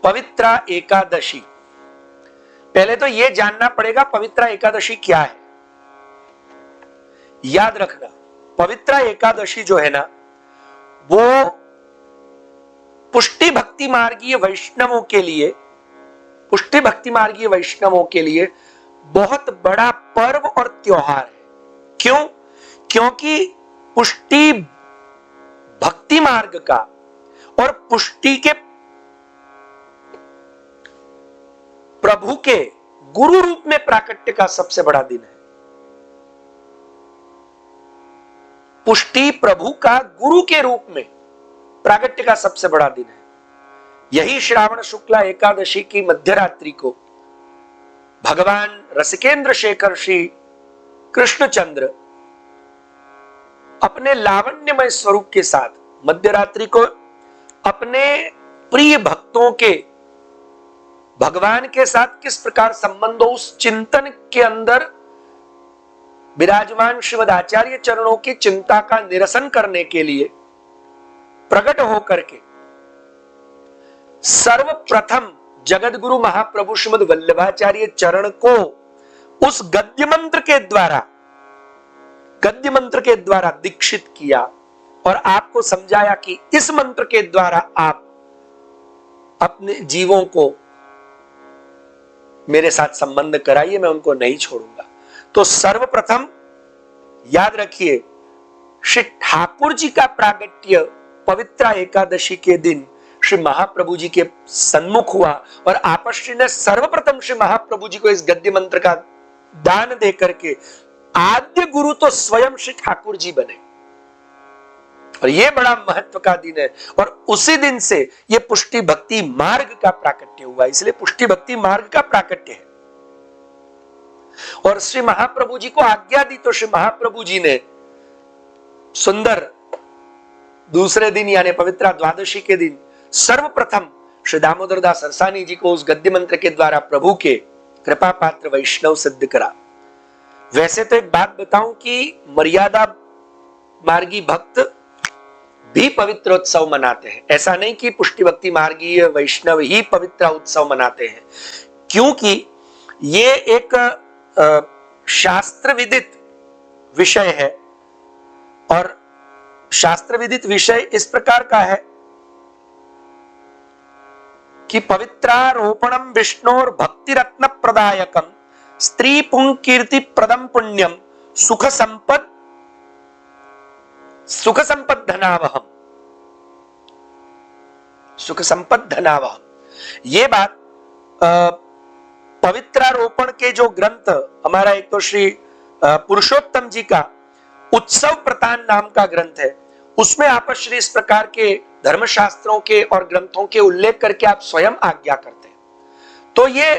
पवित्रा एकादशी। पहले तो यह जानना पड़ेगा पवित्रा एकादशी क्या है। याद रखना, पवित्रा एकादशी जो है ना, वो पुष्टि भक्ति मार्गीय वैष्णवों के लिए, पुष्टि भक्ति मार्गीय वैष्णवों के लिए बहुत बड़ा पर्व और त्योहार है। क्यों? क्योंकि पुष्टि भक्ति मार्ग का और पुष्टि के प्रभु के गुरु रूप में प्राकट्य का सबसे बड़ा दिन है। पुष्टि प्रभु का गुरु के रूप में प्राकट्य का सबसे बड़ा दिन है। यही श्रावण शुक्ला एकादशी की मध्यरात्रि को भगवान रसिकेंद्र शेखर श्री कृष्णचंद्र अपने लावण्यमय स्वरूप के साथ मध्यरात्रि को अपने प्रिय भक्तों के भगवान के साथ किस प्रकार संबंध हो, उस चिंतन के अंदर विराजमान श्रीमद आचार्य चरणों की चिंता का निरसन करने के लिए प्रकट होकर के सर्वप्रथम जगत गुरु महाप्रभु श्रीमद वल्लभाचार्य चरण को उस गद्य मंत्र के द्वारा दीक्षित किया और आपको समझाया कि इस मंत्र के द्वारा आप अपने जीवों को मेरे साथ संबंध कराइए, मैं उनको नहीं छोड़ूंगा। तो सर्वप्रथम याद रखिए, श्री ठाकुर जी का प्रागट्य पवित्रा एकादशी के दिन श्री महाप्रभु जी के सन्मुख हुआ और आपश्री ने सर्वप्रथम श्री महाप्रभु जी को इस गद्य मंत्र का दान दे करके आद्य गुरु तो स्वयं श्री ठाकुर जी बने। और यह बड़ा महत्व का दिन है और उसी दिन से यह पुष्टि भक्ति मार्ग का प्राकट्य हुआ, इसलिए पुष्टि भक्ति मार्ग का प्राकट्य है। और श्री महाप्रभु जी को आज्ञा दी तो श्री महाप्रभु जी ने सुंदर दूसरे दिन यानी पवित्रा द्वादशी के दिन सर्वप्रथम श्री दामोदर दास अरसानी जी को उस गद्य मंत्र के द्वारा प्रभु के कृपा पात्र वैष्णव सिद्ध करा। वैसे तो एक बात बताऊं कि मर्यादा मार्गी भक्त भी पवित्र उत्सव मनाते हैं, ऐसा नहीं कि पुष्टि भक्ति मार्गीय वैष्णव ही पवित्र उत्सव मनाते हैं, क्योंकि ये एक शास्त्र विदित विषय है। और शास्त्र विदित विषय इस प्रकार का है कि पवित्रारोपणम विष्णोर भक्ति रत्न प्रदायकम स्त्री पुंग कीर्ति प्रदम पुण्यम सुख संपद धनावहम, सुख संपद धनावहम। ये बात पवित्रारोपण के जो ग्रंथ हमारा, एक तो श्री पुरुषोत्तम जी का उत्सव प्रतान नाम का ग्रंथ है, उसमें आप श्री इस प्रकार के धर्मशास्त्रों के और ग्रंथों के उल्लेख करके आप स्वयं आज्ञा करते हैं। तो ये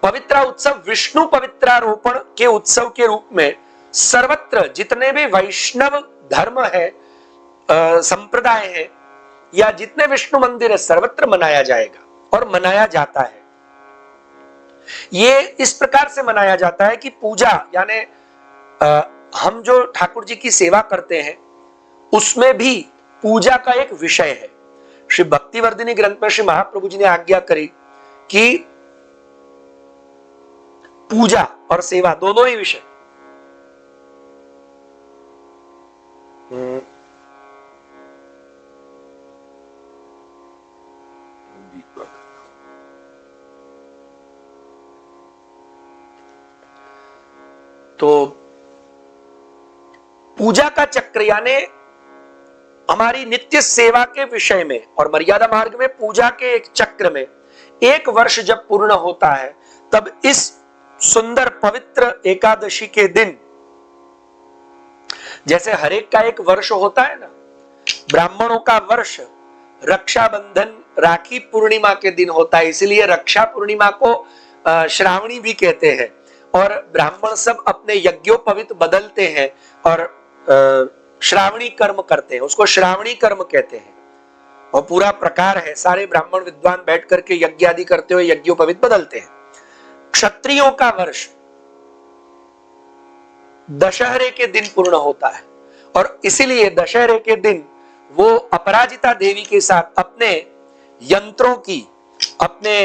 पवित्रा उत्सव विष्णु पवित्रारोपण के उत्सव के रूप में सर्वत्र जितने भी वैष्णव धर्म है, संप्रदाय है या जितने विष्णु मंदिर है, सर्वत्र मनाया जाएगा और मनाया जाता है। ये इस प्रकार से मनाया जाता है कि पूजा यानी हम जो ठाकुर जी की सेवा करते हैं उसमें भी पूजा का एक विषय है। श्री भक्तिवर्धिनी ग्रंथ में श्री महाप्रभु जी ने आज्ञा करी कि पूजा और सेवा दोनों ही विषय। तो पूजा का चक्र यानी हमारी नित्य सेवा के विषय में और मर्यादा मार्ग में पूजा के एक चक्र में एक वर्ष जब पूर्ण होता है, तब इस सुंदर पवित्र एकादशी के दिन, जैसे हरेक का एक वर्ष होता है ना, ब्राह्मणों का वर्ष रक्षाबंधन राखी पूर्णिमा के दिन होता है, इसलिए रक्षा पूर्णिमा को श्रावणी भी कहते हैं। और ब्राह्मण सब अपने यज्ञोपवीत बदलते हैं और श्रावणी कर्म करते हैं, उसको श्रावणी कर्म कहते हैं। और पूरा प्रकार है, सारे ब्राह्मण विद्वान बैठ करके यज्ञ आदि करते हुए यज्ञोपवीत बदलते हैं। क्षत्रियों का वर्ष दशहरे के दिन पूर्ण होता है और इसीलिए दशहरे के दिन वो अपराजिता देवी के साथ अपने यंत्रों की अपने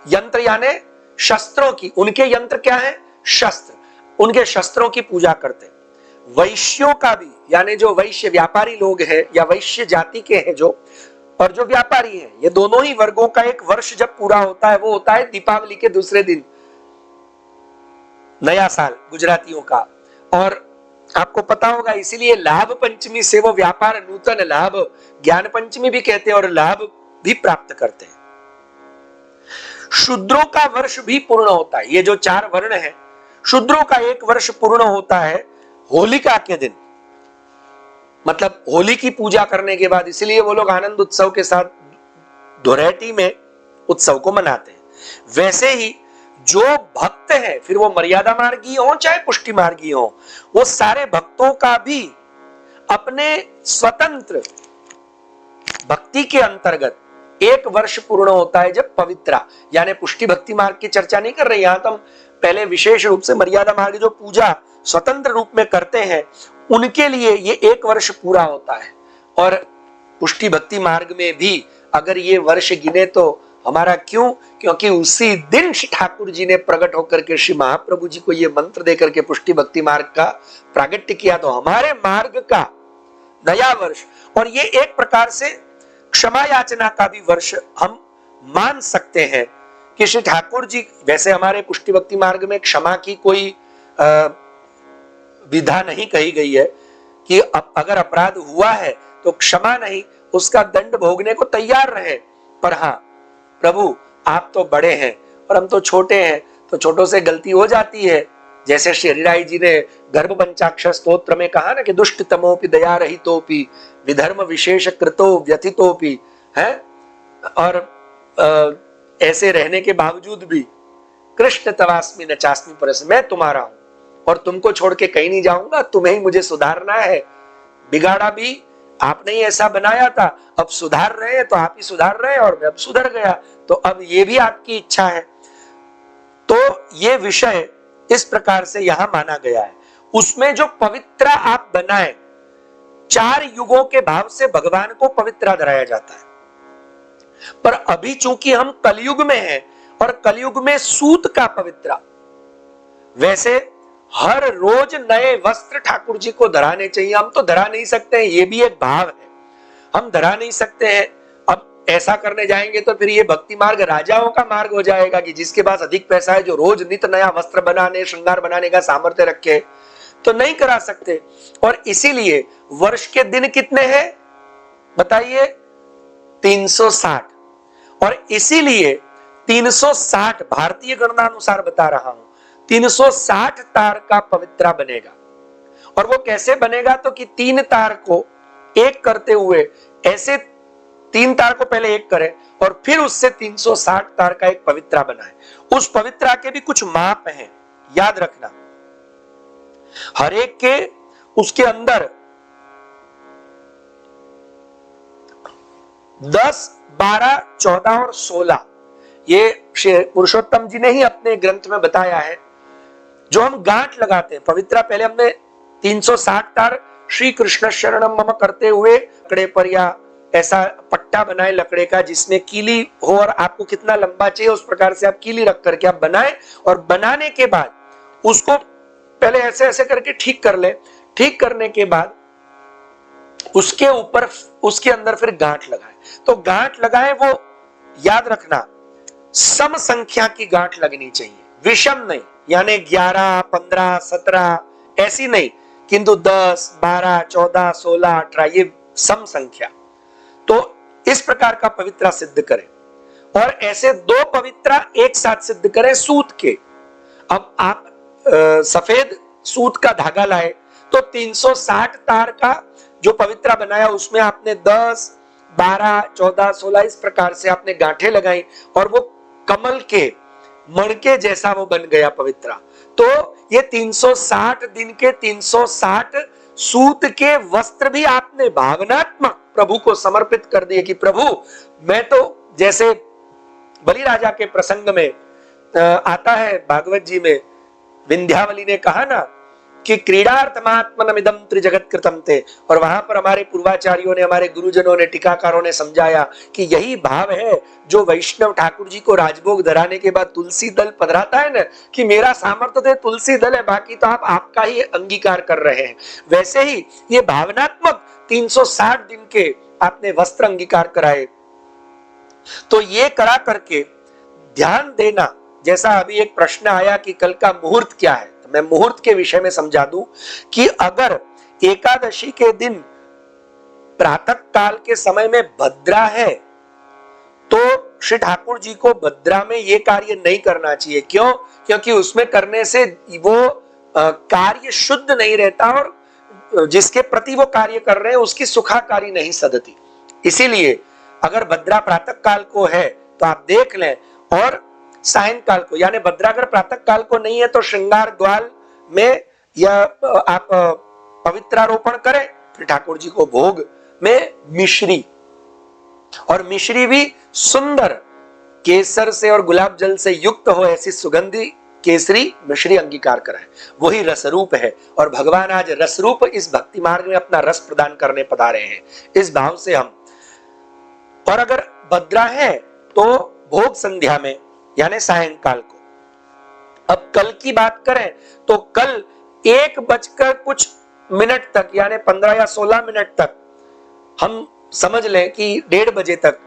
यंत्र यानी शस्त्रों की, उनके यंत्र क्या है? शस्त्र, उनके शस्त्रों की पूजा करते। वैश्यों का भी, यानी जो वैश्य व्यापारी लोग हैं या वैश्य जाति के हैं जो, और जो व्यापारी हैं, ये दोनों ही वर्गों का एक वर्ष जब पूरा होता है वो होता है दीपावली के दूसरे दिन, नया साल गुजरातियों का। और आपको पता होगा इसीलिए लाभ पंचमी से वो व्यापार नूतन लाभ, ज्ञान पंचमी भी कहते हैं, और लाभ भी प्राप्त करते हैं। शूद्रों का वर्ष भी पूर्ण होता है। ये जो 4 वर्ण है, शूद्रों का एक वर्ष पूर्ण होता है होलिका के दिन, मतलब होली की पूजा करने के बाद। इसलिए वो लोग आनंद उत्सव के साथ धुरैटी में उत्सव को मनाते हैं। वैसे ही जो भक्त है, फिर वो मर्यादा मार्गी हो चाहे पुष्टि मार्गी हो, वो सारे भक्तों का भी अपने स्वतंत्र भक्ति के अंतर्गत एक वर्ष पूर्ण होता है जब पवित्रा, यानी पुष्टि भक्ति मार्ग की चर्चा नहीं कर रहे यहां तो हम पहले विशेष रूप से मर्यादा मार्ग जो पूजा स्वतंत्र रूप में करते हैं उनके लिए ये एक वर्ष पूरा होता है। और पुष्टि भक्ति मार्ग में भी अगर ये वर्ष गिने तो हमारा क्यों, क्योंकि उसी दिन श्री ठाकुर जी ने प्रकट होकर के श्री महाप्रभु जी को ये मंत्र देकर के पुष्टि भक्ति मार्ग का प्रागट्य किया, तो हमारे मार्ग का नया वर्ष। और ये एक प्रकार से क्षमा याचना का भी वर्ष हम मान सकते हैं कि श्री ठाकुर जी, वैसे हमारे पुष्टि भक्ति मार्ग में क्षमा की कोई विधा नहीं कही गई है कि अगर अपराध हुआ है तो क्षमा नहीं, उसका दंड भोगने को तैयार रहे। पर हाँ प्रभु आप तो बड़े हैं और हम तो छोटे हैं, तो छोटों से गलती हो जाती है। जैसे श्री हरिराय जी ने गर्भ पंचाक्षर स्तोत्र में कहा ना कि दुष्ट तमोपि दया रहितोपि विधर्म विशेष कृतो व्यथितोपि है, और ऐसे रहने के बावजूद भी कृष्ण तवास्मि न चास्मि परस, मैं तुम्हारा हूं और तुमको छोड़ के कहीं नहीं जाऊंगा, तुम्हें ही मुझे सुधारना है। बिगाड़ा भी आपने ही ऐसा बनाया था, अब सुधार रहे हैं तो आप ही सुधार रहे हैं और मैं अब सुधर गया, तो अब ये भी आपकी इच्छा है। तो ये विषय इस प्रकार से यहां माना गया है। उसमें जो पवित्रा आप बनाए, 4 युगों के भाव से भगवान को पवित्रा धराया जाता है। पर अभी चूंकि हम कलयुग में हैं और कलयुग में सूत का पवित्रा, वैसे हर रोज नए वस्त्र ठाकुर जी को धराने चाहिए। हम तो धरा नहीं सकते हैं, ये भी एक भाव है, हम धरा नहीं सकते हैं। अब ऐसा करने जाएंगे तो फिर ये भक्ति मार्ग राजाओं का मार्ग हो जाएगा कि जिसके पास अधिक पैसा है, जो रोज नित नया वस्त्र बनाने श्रृंगार बनाने का सामर्थ्य रखे, तो नहीं करा सकते। और इसीलिए वर्ष के दिन कितने हैं बताइए? 360। और इसीलिए 360 भारतीय गणना अनुसार बता रहा हूं, 360 तार का पवित्रा बनेगा। और वो कैसे बनेगा? तो कि 3 तार को एक करते हुए, ऐसे 3 तार को पहले एक करें और फिर उससे 360 तार का एक पवित्रा बनाए। उस पवित्रा के भी कुछ माप हैं, याद रखना। हर एक के उसके अंदर 10, 12, 14 और 16, ये पुरुषोत्तम जी ने ही अपने ग्रंथ में बताया है। जो हम गांठ लगाते हैं पवित्रा, पहले हमने 360 तार श्री कृष्ण शरणम मम करते हुए लकड़े पर या ऐसा पट्टा बनाए लकड़े का जिसमें कीली हो, और आपको कितना लंबा चाहिए उस प्रकार से आप कीली रख करके आप बनाए, और बनाने के बाद उसको पहले ऐसे ऐसे करके ठीक कर ले। ठीक करने के बाद उसके ऊपर, उसके अंदर फिर गांठ लगाए। तो गांठ लगाए वो याद रखना सम संख्या की गांठ लगनी चाहिए, विषम नहीं, यानी 11, 15, 17 ऐसी नहीं, किंतु 10, 12, 14, 16, 18 ये सम संख्या। तो इस प्रकार का पवित्रा सिद्ध करें, और ऐसे 2 पवित्रा एक साथ सिद्ध करें सूत के। अब आप सफेद सूत का धागा लाए तो 360 तार का जो पवित्रा बनाया उसमें आपने 10, 12, 14, 16 इस प्रकार से आपने गांठें लगाई, और वो कमल के मणके जैसा वो बन गया पवित्रा। तो ये 360 दिन के 360 सूत के वस्त्र भी आपने भावनात्मक प्रभु को समर्पित कर दिए कि प्रभु मैं तो, जैसे बलि राजा के प्रसंग में आता है भागवत जी में, विंध्यावली ने कहा ना कि क्रीडार्थमात्मनमिदं त्रिजगत कृतं ते, और वहां पर हमारे पूर्वाचार्यों ने, हमारे गुरुजनों ने, टीकाकारों ने समझाया कि यही भाव है जो वैष्णव ठाकुर जी को राजभोग धराने के बाद तुलसी दल पधराता है ना, कि मेरा सामर्थ्य तो तुलसी दल है, बाकी तो आप आपका ही अंगीकार कर रहे हैं। वैसे ही ये भावनात्मक 360 दिन के आपने वस्त्र अंगीकार कराए, तो ये करा करके ध्यान देना। जैसा अभी एक प्रश्न आया कि कल का मुहूर्त क्या है, तो मैं मुहूर्त के विषय में समझा दूं कि अगर एकादशी के दिन प्रातः काल के समय में भद्रा है तो श्री ठाकुर जी को भद्रा में ये कार्य नहीं करना चाहिए। क्यों? क्योंकि उसमें करने से वो कार्य शुद्ध नहीं रहता, और जिसके प्रति वो कार्य कर रहे हैं उसकी सुखाकारी नहीं सदती। इसीलिए अगर भद्रा प्रातः काल को है तो आप देख लें, और सायंकाल को, यानी भद्रा अगर प्रातः काल को नहीं है तो श्रृंगार ग्वाल में या आप पवित्रारोपण करें, फिर ठाकुर जी को भोग में मिश्री, और मिश्री भी सुंदर केसर से और गुलाब जल से युक्त हो ऐसी सुगंधी केसरी मिश्री अंगीकार कराएं, वही रसरूप है। और भगवान आज रसरूप इस भक्ति मार्ग में अपना रस प्रदान करने पधारे हैं, इस भाव से हम। और अगर भद्रा है तो भोग संध्या में, यानी सायंकाल को। अब कल की बात करें तो कल 1 बजकर कुछ मिनट तक, यानी 15 या 16 मिनट तक, हम समझ लें कि 1:30 बजे तक,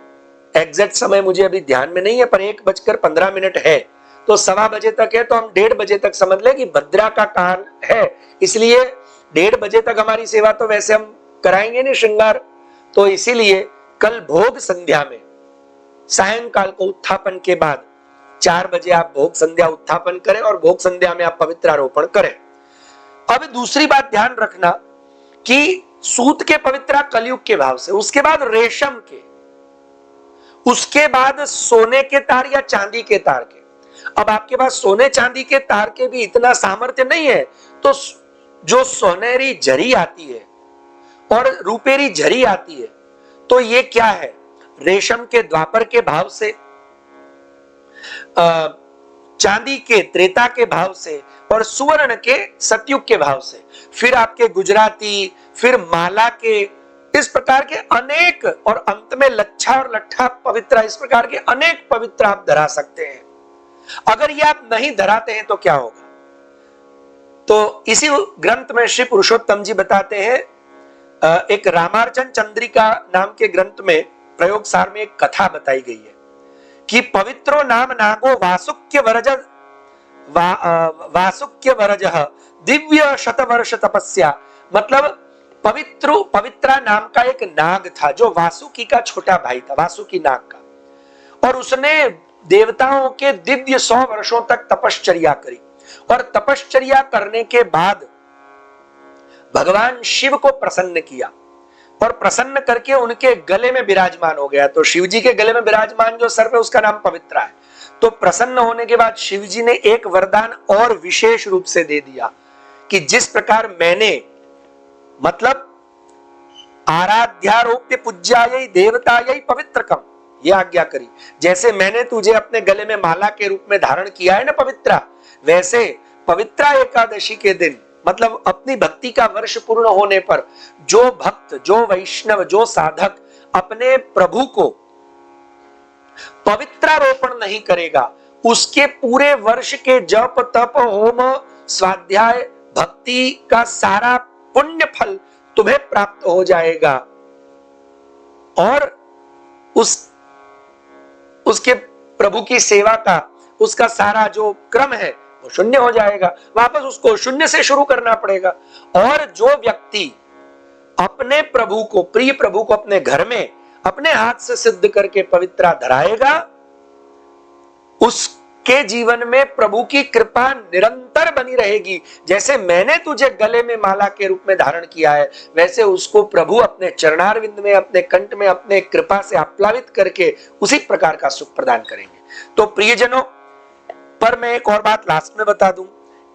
एग्जैक्ट समय मुझे अभी ध्यान में नहीं है, पर 1 बजकर 15 मिनट है, तो 1:15 बजे तक है, तो हम 1:30 बजे तक समझ लें कि भद्रा का काल है। इसलिए 1:30 बजे तक हमारी सेवा तो वैसे हम कराएंगे नहीं श्रृंगार, तो इसीलिए कल भोग संध्या में सायंकाल को उत्थापन के बाद 4 बजे आप भोग संध्या उत्थापन करें, और भोग संध्या में आप पवित्रारोपण करें। अब दूसरी बात ध्यान रखना कि सूत के पवित्रा कलयुग के भाव से, उसके बाद रेशम के, उसके बाद सोने के तार या चांदी के तार के। अब आपके पास सोने चांदी के तार के भी इतना सामर्थ्य नहीं है, तो जो सोनेरी झरी आती है और रूपेरी झरी आती है, तो ये क्या है? रेशम के द्वापर के भाव से, चांदी के त्रेता के भाव से, और सुवर्ण के सतयुग के भाव से, फिर आपके गुजराती, फिर माला के, इस प्रकार के अनेक, और अंत में लच्छा और लट्ठा पवित्र, इस प्रकार के अनेक पवित्र आप धरा सकते हैं। अगर ये आप नहीं धराते हैं तो क्या होगा? तो इसी ग्रंथ में श्री पुरुषोत्तम जी बताते हैं, एक रामार्चन चंद्रिका नाम के ग्रंथ में प्रयोगसार में एक कथा बताई गई है कि पवित्रो नाम नागो वासुक्य वरज दिव्य शतवर्ष तपस्या। मतलब पवित्रा नाम का एक नाग था जो वासुकी का छोटा भाई था, वासुकी नाग का, और उसने देवताओं के दिव्य 100 वर्षों तक तपश्चर्या करी, और तपश्चर्या करने के बाद भगवान शिव को प्रसन्न किया, और प्रसन्न करके उनके गले में विराजमान हो गया। तो शिव जी के गले में विराजमान जो सर्प है उसका नाम पवित्रा है। तो प्रसन्न होने के बाद शिव जी ने एक वरदान और विशेष रूप से दे दिया कि जिस प्रकार मैंने, मतलब आराध्यारोप्य पूज्यायै देवतायै पवित्रकम, यह आज्ञा करी, जैसे मैंने तुझे अपने गले में माला के रूप में धारण किया है ना पवित्रा, वैसे पवित्रा एकादशी के दिन, मतलब अपनी भक्ति का वर्ष पूर्ण होने पर जो भक्त, जो वैष्णव, जो साधक अपने प्रभु को पवित्रारोपण नहीं करेगा, उसके पूरे वर्ष के जप तप होम स्वाध्याय भक्ति का सारा पुण्य फल तुम्हें प्राप्त हो जाएगा, और उसके प्रभु की सेवा का उसका सारा जो क्रम है वो शून्य हो जाएगा, वापस उसको शून्य से शुरू करना पड़ेगा। और जो व्यक्ति अपने प्रभु को, प्रिय प्रभु को अपने घर में अपने हाथ से सिद्ध करके पवित्रा धराएगा, उसके जीवन में प्रभु की कृपा निरंतर बनी रहेगी। जैसे मैंने तुझे गले में माला के रूप में धारण किया है, वैसे उसको प्रभु अपने चरणारविंद में, अपने कंठ में, अपने कृपा से आप्लावित करके उसी प्रकार का सुख प्रदान करेंगे। तो प्रियजनों, पर मैं एक और बात लास्ट में बता दूं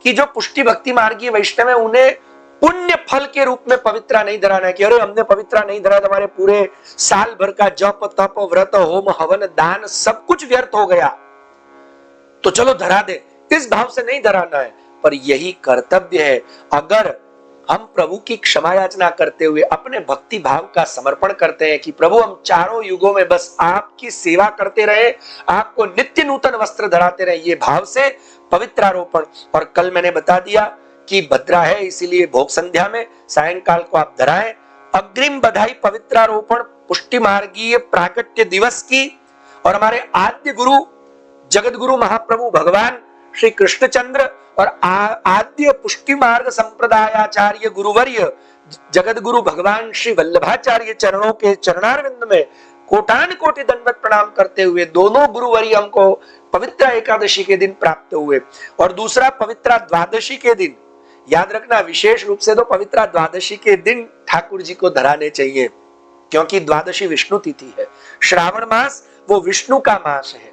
कि जो पुष्टि भक्ति मार्गीय वैष्णव है, उन्हें पुण्य फल के रूप में पवित्रा नहीं धराना है कि अरे हमने पवित्रा नहीं धरा, हमारे पूरे साल भर का जप तप व्रत होम हवन दान सब कुछ व्यर्थ हो गया, तो चलो धरा दे, इस भाव से नहीं धराना है। पर यही कर्तव्य है। अगर हम प्रभु की क्षमा याचना करते हुए अपने भक्ति भाव का समर्पण करते हैं कि प्रभु हम चारों युगों में बस आपकी सेवा करते रहे, आपको नित्य नूतन वस्त्र धराते रहे, ये भाव से पवित्रारोपण। और कल मैंने बता दिया कि भद्रा है इसीलिए भोग संध्या में सायंकाल को आप धराएं। अग्रिम बधाई पवित्रारोपण पुष्टि मार्गीय प्राकट्य दिवस की। और हमारे आद्य गुरु जगत गुरु महाप्रभु भगवान श्री कृष्णचंद्र और आद्य पुष्टि मार्ग संप्रदायाचार्य गुरुवर्य जगत गुरु भगवान श्री वल्लभाचार्य चरणों के चरणारविंद में कोटान कोटि दंडवत प्रणाम करते हुए दोनों गुरुवर्य हमको पवित्र एकादशी के दिन प्राप्त हुए। और दूसरा पवित्रा द्वादशी के दिन, याद रखना विशेष रूप से तो पवित्रा द्वादशी के दिन ठाकुर जी को धराने चाहिए, क्योंकि द्वादशी विष्णु तिथि है। श्रावण मास वो विष्णु का मास है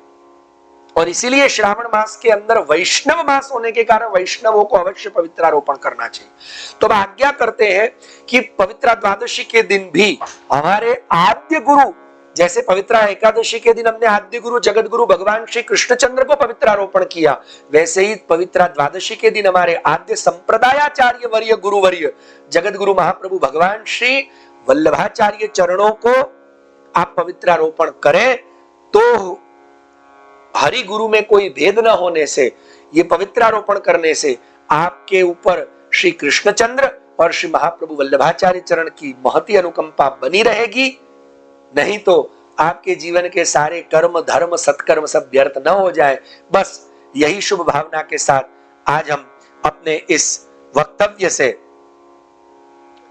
और इसीलिए श्रावण मास के अंदर वैष्णव मास होने के कारण वैष्णवों को अवश्य पवित्रारोपण करना चाहिए। तो अब आज्ञा करते हैं कि पवित्रा द्वादशी के दिन भी हमारे आद्य गुरु, जैसे पवित्रा एकादशी के दिन हमने आद्य गुरु जगत गुरु भगवान श्री कृष्णचंद्र को पवित्रारोपण किया, वैसे ही पवित्रा द्वादशी के दिन हमारे आद्य संप्रदायाचार्य वर्य गुरुवर्य जगत गुरु महाप्रभु भगवान श्री वल्लभाचार्य चरणों को आप पवित्रारोपण करें। तो हरि गुरु में कोई भेद न होने से, ये पवित्रारोपण करने से आपके ऊपर श्री कृष्णचंद्र और श्री महाप्रभु वल्लभाचार्य चरण की महती अनुकंपा बनी रहेगी। नहीं तो आपके जीवन के सारे कर्म धर्म सत्कर्म सब व्यर्थ न हो जाए। बस यही शुभ भावना के साथ आज हम अपने इस वक्तव्य से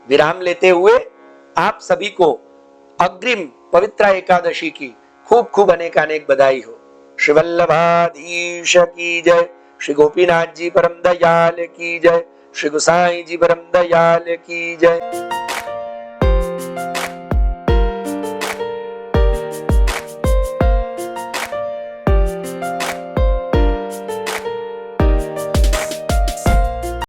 विराम लेते हुए आप सभी को अग्रिम पवित्रा एकादशी की खूब खूब अनेक बधाई हो। श्री वल्लभाधीश की जय, श्री गोपीनाथ जी परम दयाल की जय, श्री गोसाई जी परम दयाल की जय।